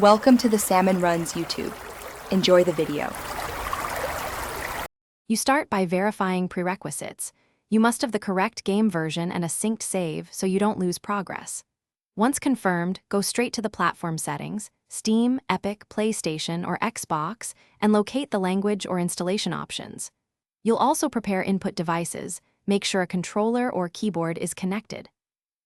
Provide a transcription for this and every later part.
Welcome to the Salmon Runs YouTube. Enjoy the video. You start by verifying prerequisites. You must have the correct game version and a synced save so you don't lose progress. Once confirmed, go straight to the platform settings, Steam, Epic, PlayStation, or Xbox, and locate the language or installation options. You'll also prepare input devices, make sure a controller or keyboard is connected.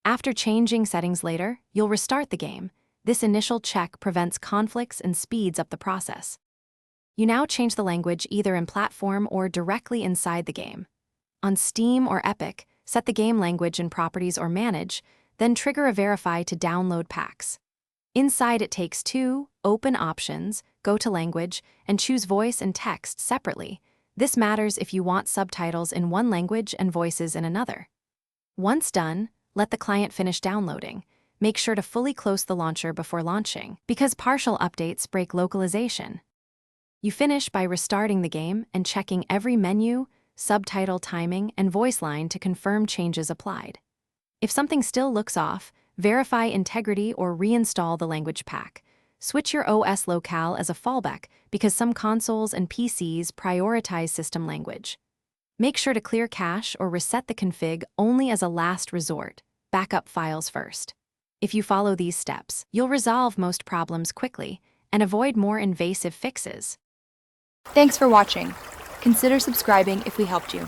After changing settings later, you'll restart the game. This initial check prevents conflicts and speeds up the process. You now change the language either in platform or directly inside the game. On Steam or Epic, set the game language in Properties or Manage, then trigger a Verify to download packs. Inside it takes two, open options, go to Language, and choose Voice and Text separately. This matters if you want subtitles in one language and voices in another. Once done, let the client finish downloading. Make sure to fully close the launcher before launching, because partial updates break localization. You finish by restarting the game and checking every menu, subtitle timing, and voice line to confirm changes applied. If something still looks off, verify integrity or reinstall the language pack. Switch your OS locale as a fallback because some consoles and PCs prioritize system language. Make sure to clear cache or reset the config only as a last resort. Backup files first. If you follow these steps, you'll resolve most problems quickly and avoid more invasive fixes. Thanks for watching. Consider subscribing if we helped you.